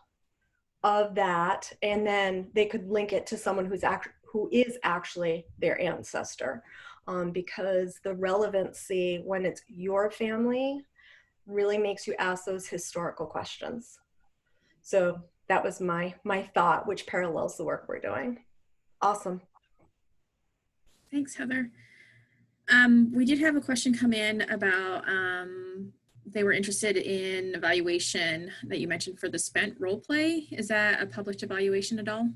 Speaker 13: of that, and then they could link it to someone who is actually their ancestor, because the relevancy when it's your family really makes you ask those historical questions. So that was my thought, which parallels the work we're doing. Awesome.
Speaker 1: Thanks, Heather. We did have a question come in about they were interested in evaluation that you mentioned for the spent role play. Is that a published evaluation at all?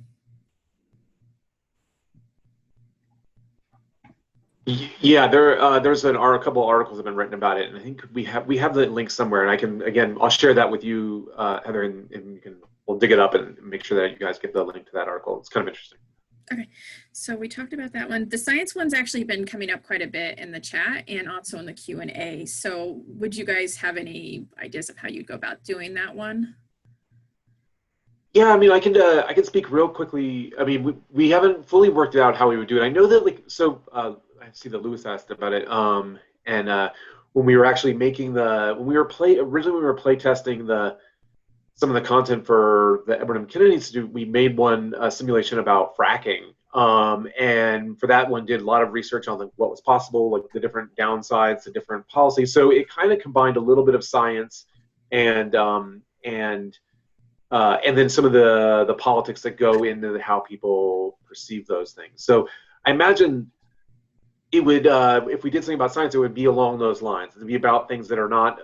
Speaker 11: Yeah, there's a couple of articles that have been written about it, and I think we have the link somewhere, and I'll share that with you, Heather, and we'll dig it up and make sure that you guys get the link to that article. It's kind of interesting.
Speaker 1: Okay, so we talked about that one. The science one's actually been coming up quite a bit in the chat and also in the Q&A. So would you guys have any ideas of how you'd go about doing that one?
Speaker 11: Yeah, I mean, I can speak real quickly. I mean, we haven't fully worked out how we would do it. I know that I see that Lewis asked about it. When we were actually making originally we were play testing some of the content for the Edward M. Kennedy Institute, we made a simulation about fracking. And for that one, did a lot of research on what was possible, like the different downsides, the different policies. So it kind of combined a little bit of science and then some of the politics that go into how people perceive those things. So I imagine it would, if we did something about science, it would be along those lines. It would be about things that are not,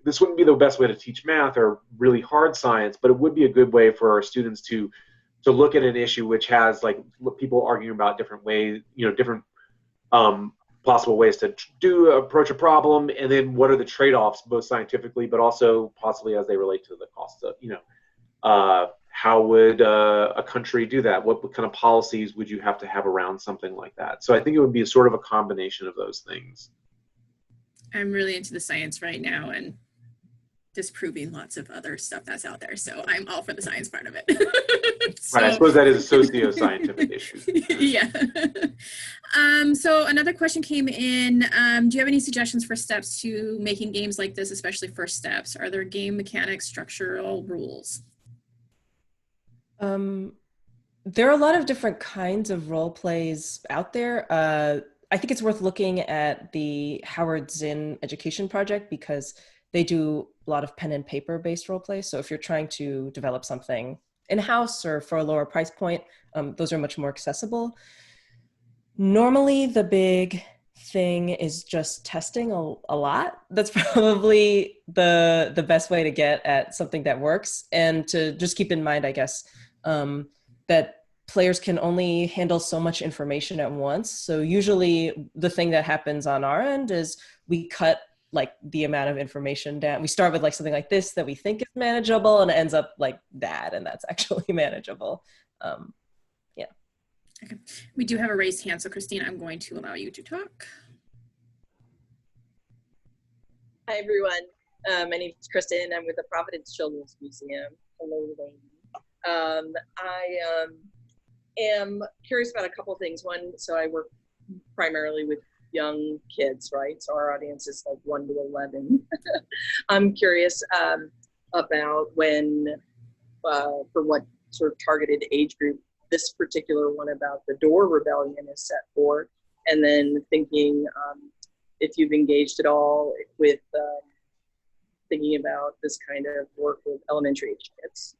Speaker 11: this wouldn't be the best way to teach math or really hard science, but it would be a good way for our students to look at an issue which has like people arguing about different ways, different possible ways to approach a problem, and then what are the trade-offs, both scientifically, but also possibly as they relate to the cost of, how would a country do that? What kind of policies would you have to have around something like that? So I think it would be sort of a combination of those things.
Speaker 1: I'm really into the science right now and disproving lots of other stuff that's out there. So I'm all for the science part of it.
Speaker 11: Right, I suppose that is a socio-scientific issue.
Speaker 1: Yeah. So another question came in. Do you have any suggestions for steps to making games like this, especially first steps? Are there game mechanics, structural rules?
Speaker 2: There are a lot of different kinds of role plays out there. I think it's worth looking at the Howard Zinn Education Project because they do a lot of pen and paper based role plays. So if you're trying to develop something in-house or for a lower price point, those are much more accessible. Normally, the big thing is just testing a lot. That's probably the best way to get at something that works, and to just keep in mind, I guess, that players can only handle so much information at once. So usually the thing that happens on our end is we cut like the amount of information down. We start with like something like this that we think is manageable, and it ends up like that, and that's actually manageable. Yeah.
Speaker 1: Okay. We do have a raised hand, so Christine, I'm going to allow you to talk.
Speaker 14: Hi everyone, my name is Kristen. I'm with the Providence Children's Museum. Hello, lady. I am curious about a couple of things. One, so I work primarily with young kids, right? So our audience is like 1 to 11. I'm curious about when, for what sort of targeted age group this particular one about the Door Rebellion is set for, and then thinking if you've engaged at all with thinking about this kind of work with elementary age kids.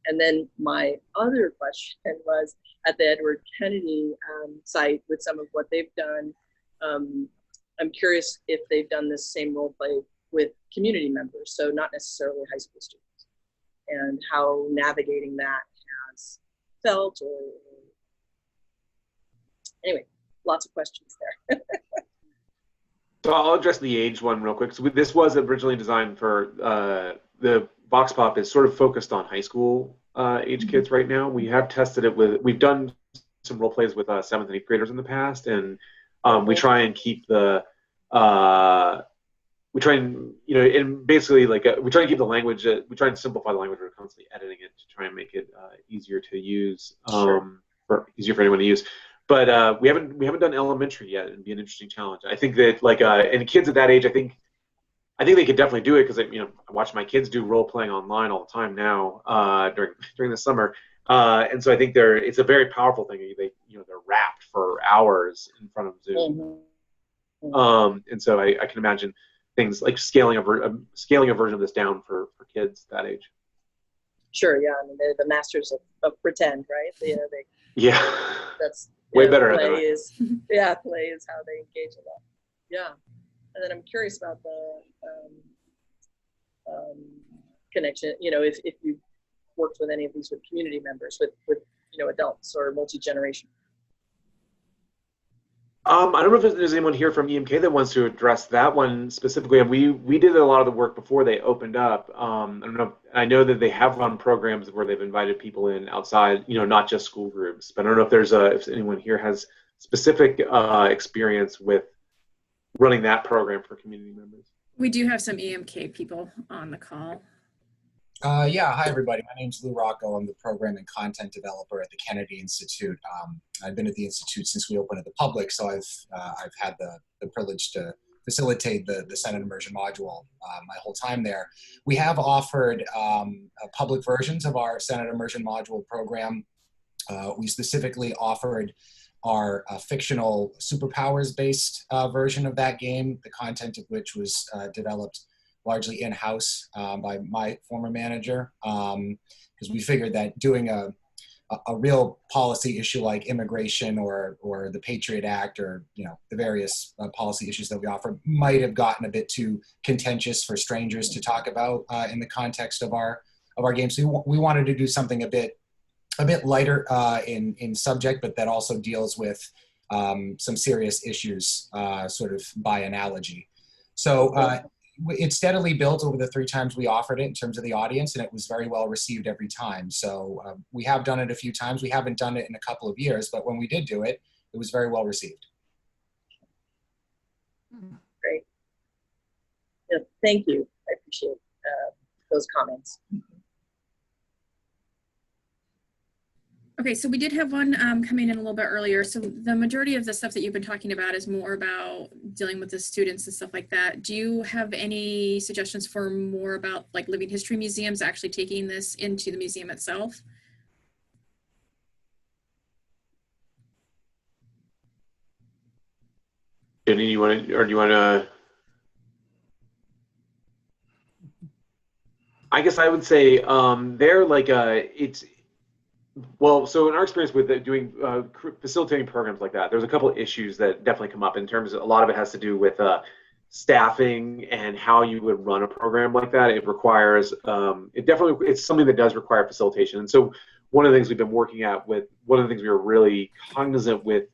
Speaker 14: And then my other question was at the Edward Kennedy site with some of what they've done. I'm curious if they've done this same role play with community members, so not necessarily high school students, and how navigating that has felt, or anyway, lots of questions there.
Speaker 11: So I'll address the age one real quick. So this was originally designed for the VOXPOP is sort of focused on high school age kids right now. We have tested it we've done some role plays with 7th and 8th graders in the past, and we try and keep the, and basically like, we try and keep the language, we try and simplify the language. We're constantly editing it to try and make it easier to use, easier for anyone to use. But we haven't done elementary yet. It'd be an interesting challenge. I think that like, and kids at that age, I think they could definitely do it, because I watch my kids do role playing online all the time now during the summer, and so I think it's a very powerful thing. They're wrapped for hours in front of Zoom, and so I can imagine things like scaling a version of this down for kids that age.
Speaker 14: Sure, yeah. I mean, they're the masters of pretend, right?
Speaker 11: Yeah,
Speaker 14: that's
Speaker 11: way better at
Speaker 14: play
Speaker 11: that.
Speaker 14: is play is how they engage with that. Yeah. And then I'm curious about the connection, if you've worked with any of these with community members, with adults or multi-generation.
Speaker 11: I don't know if there's anyone here from EMK that wants to address that one specifically. And we did a lot of the work before they opened up. I don't know. I know that they have run programs where they've invited people in outside, not just school groups. But I don't know if anyone here has specific experience with running that program for community members.
Speaker 1: We do have some EMK people on the call.
Speaker 15: Yeah, hi everybody. My name's Lou Rocco. I'm the program and content developer at the Kennedy Institute. I've been at the Institute since we opened to the public, so I've had the privilege to facilitate the Senate Immersion Module my whole time there. We have offered public versions of our Senate Immersion Module program. We specifically offered our fictional superpowers-based version of that game, the content of which was developed largely in-house by my former manager, because we figured that doing a a real policy issue like immigration or the Patriot Act, or the various policy issues that we offer, might have gotten a bit too contentious for strangers to talk about in the context of our games. So we wanted to do something a bit lighter in subject, but that also deals with some serious issues, sort of by analogy. So it steadily built over the 3 times we offered it in terms of the audience, and it was very well received every time. So we have done it a few times. We haven't done it in a couple of years, but when we did do it, it was very well received.
Speaker 14: Great. Yeah, thank you. I appreciate those comments.
Speaker 1: Okay, so we did have one coming in a little bit earlier. So the majority of the stuff that you've been talking about is more about dealing with the students and stuff like that. Do you have any suggestions for more about like living history museums actually taking this into the museum itself?
Speaker 11: Jenny, do you want to? I guess I would say they're like well, so in our experience with doing facilitating programs like that, there's a couple of issues that definitely come up in terms of, a lot of it has to do with staffing and how you would run a program like that. It requires, it's something that does require facilitation. And so one of the things we've been working at one of the things we were really cognizant with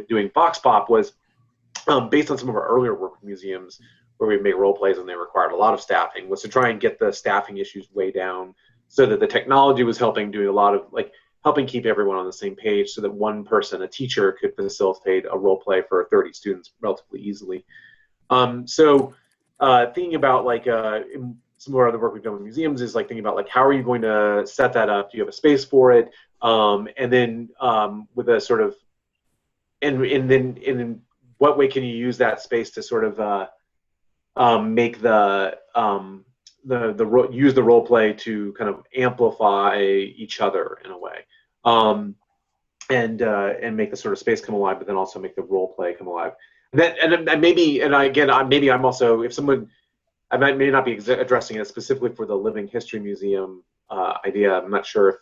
Speaker 11: doing VOXPOP was based on some of our earlier work with museums where we make role plays and they required a lot of staffing, was to try and get the staffing issues way down so that the technology was helping do a lot of helping keep everyone on the same page so that one person, a teacher, could facilitate a role play for 30 students relatively easily. So thinking about some more of the work we've done with museums is thinking about how are you going to set that up? Do you have a space for it? And then with a sort of, and then what way can you use that space to sort of make use the role play to kind of amplify each other in a way, and make the sort of space come alive, but then also make the role play come alive. Maybe I'm also, if someone, I may not be addressing it specifically for the Living History Museum idea. I'm not sure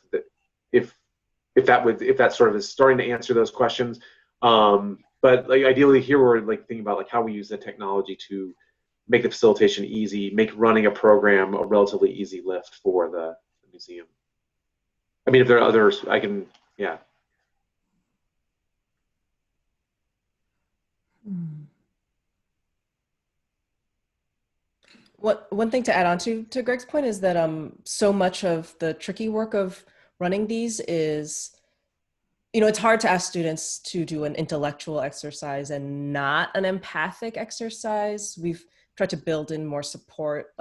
Speaker 11: if that sort of is starting to answer those questions. But ideally here we're thinking about how we use the technology to make the facilitation easy, make running a program a relatively easy lift for the museum. I mean, if there are others, I can, yeah.
Speaker 2: One thing to add on to Greg's point is that so much of the tricky work of running these is, it's hard to ask students to do an intellectual exercise and not an empathic exercise. We've tried to build in more support,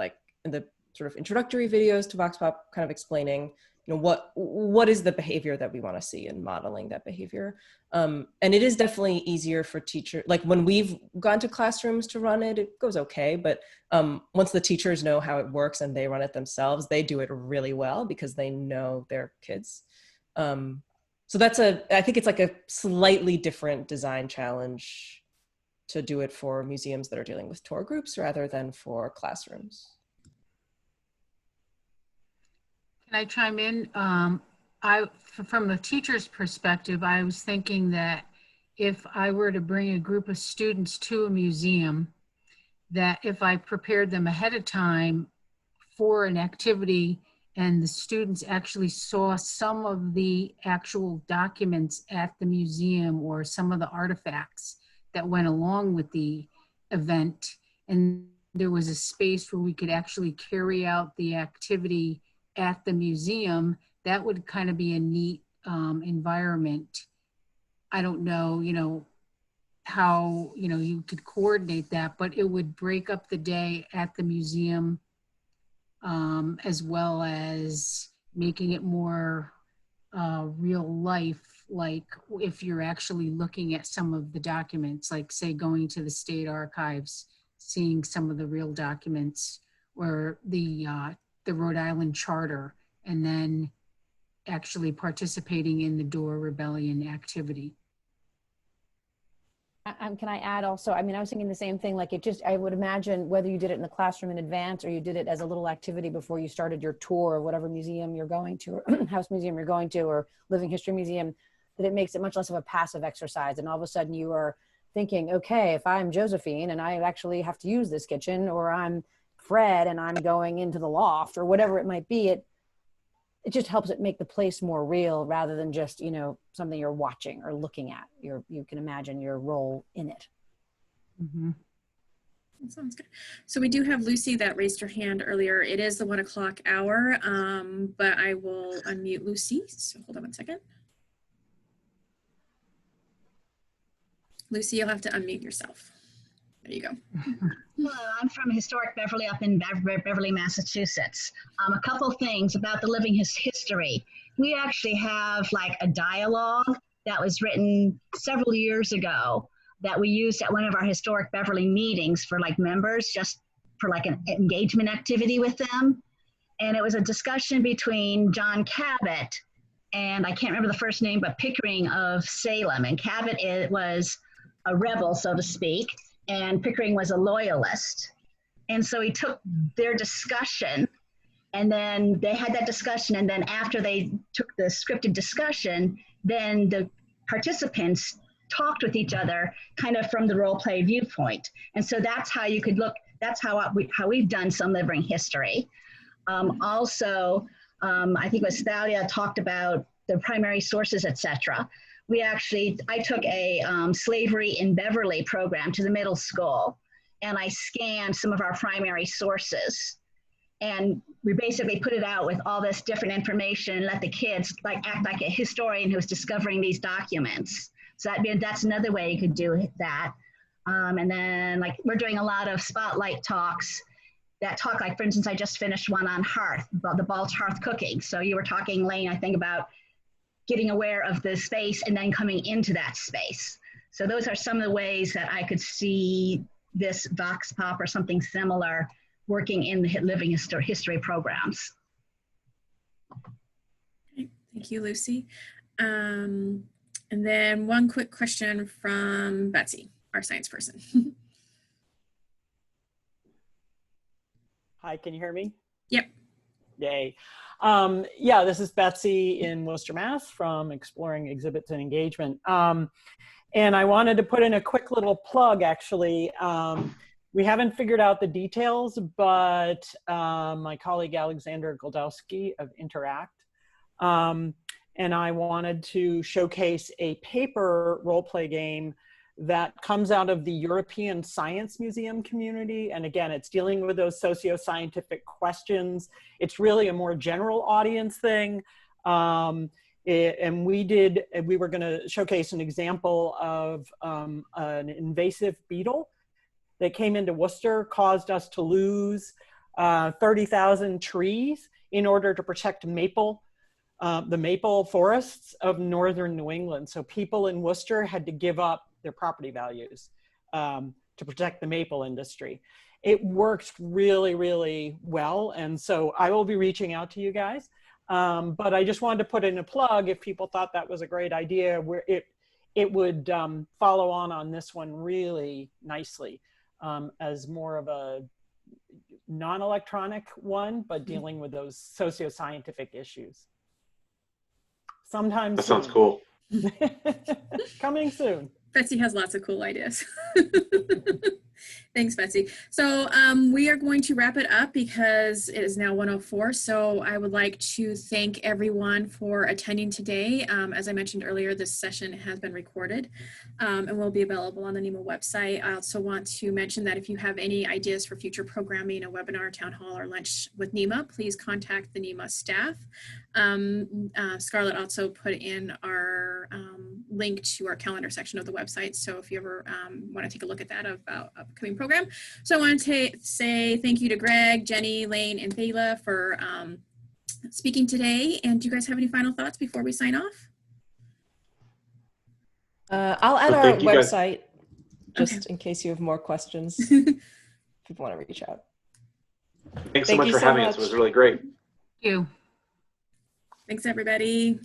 Speaker 2: in the sort of introductory videos to VOXPOP, kind of explaining, what is the behavior that we want to see and modeling that behavior. And it is definitely easier for teachers. When we've gone to classrooms to run it, it goes okay. But once the teachers know how it works and they run it themselves, they do it really well because they know their kids. So I think it's a slightly different design challenge to do it for museums that are dealing with tour groups rather than for classrooms.
Speaker 4: Can I chime in? From the teacher's perspective, I was thinking that if I were to bring a group of students to a museum, that if I prepared them ahead of time for an activity and the students actually saw some of the actual documents at the museum or some of the artifacts that went along with the event, and there was a space where we could actually carry out the activity at the museum, that would kind of be a neat environment. I don't know, how, you could coordinate that, but it would break up the day at the museum, as well as making it more real life, if you're actually looking at some of the documents, say going to the state archives, seeing some of the real documents, or the Rhode Island Charter, and then actually participating in the Door Rebellion activity.
Speaker 3: Can I add also, I mean, I was thinking the same thing, like I would imagine whether you did it in the classroom in advance or you did it as a little activity before you started your tour of whatever museum you're going to, or house museum you're going to, or living history museum, that it makes it much less of a passive exercise. And all of a sudden you are thinking, okay, if I'm Josephine and I actually have to use this kitchen, or I'm Fred and I'm going into the loft, or whatever it might be, it just helps it make the place more real rather than just, you know, something you're watching or looking at. You can imagine your role in it.
Speaker 1: Mm-hmm. That sounds good. So we do have Lucy that raised her hand earlier. It is the 1 o'clock hour, but I will unmute Lucy. So hold on 1 second. Lucy, you'll have to unmute yourself. There you go.
Speaker 16: Hello, I'm from Historic Beverly up in Beverly, Massachusetts. A couple things about the living history. We actually have like a dialogue that was written several years ago that we used at one of our Historic Beverly meetings for like members, just for like an engagement activity with them. And it was a discussion between John Cabot and I can't remember the first name, but Pickering of Salem. And Cabot was a rebel, so to speak, and Pickering was a loyalist. And so he took their discussion, and then they had that discussion, and then after they took the scripted discussion, then the participants talked with each other kind of from the role play viewpoint. And so that's how you could look, that's how we've done some living history. Also, I think it was Thalia talked about the primary sources, etc. I took a slavery in Beverly program to the middle school, and I scanned some of our primary sources. And we basically put it out with all this different information and let the kids like act like a historian who's discovering these documents. So that's another way you could do that. And then like we're doing a lot of spotlight talks that talk, like for instance, I just finished one on hearth, about the Balch hearth cooking. So you were talking, Lane, I think about getting aware of the space and then coming into that space. So those are some of the ways that I could see this VOXPOP or something similar working in the living history programs.
Speaker 1: Okay, thank you, Lucy. And then one quick question from Betsy, our science person.
Speaker 17: Hi, can you hear me?
Speaker 1: Yep.
Speaker 17: Yay. Yeah, this is Betsy in Worcester, Mass from Exploring Exhibits and Engagement. And I wanted to put in a quick little plug, actually. We haven't figured out the details, but my colleague Alexander Goldowski of Interact and I wanted to showcase a paper role-play game that comes out of the European Science Museum community. And again, it's dealing with those socio-scientific questions. It's really a more general audience thing. And we were gonna showcase an example of an invasive beetle that came into Worcester, caused us to lose 30,000 trees in order to protect the maple forests of northern New England. So people in Worcester had to give up their property values to protect the maple industry. It worked really, really well. And so I will be reaching out to you guys. But I just wanted to put in a plug if people thought that was a great idea, where it would follow on this one really nicely as more of a non-electronic one, but dealing with those socio-scientific issues. Sometimes
Speaker 11: that sounds cool.
Speaker 17: Coming soon.
Speaker 1: Betsy has lots of cool ideas. Thanks, Betsy. So we are going to wrap it up because it is now 1:04. So I would like to thank everyone for attending today. As I mentioned earlier, this session has been recorded and will be available on the NEMA website. I also want to mention that if you have any ideas for future programming, a webinar, town hall, or lunch with NEMA, please contact the NEMA staff. Scarlett also put in our link to our calendar section of the website. So if you ever want to take a look at that about upcoming program. So I want to say thank you to Greg, Jenny, Lane, and Thela for speaking today. And do you guys have any final thoughts before we sign off?
Speaker 2: I'll add our website just in case you have more questions. If people want to reach out.
Speaker 11: Thanks so much for having us. It was really great.
Speaker 4: Thank you.
Speaker 1: Thanks, everybody.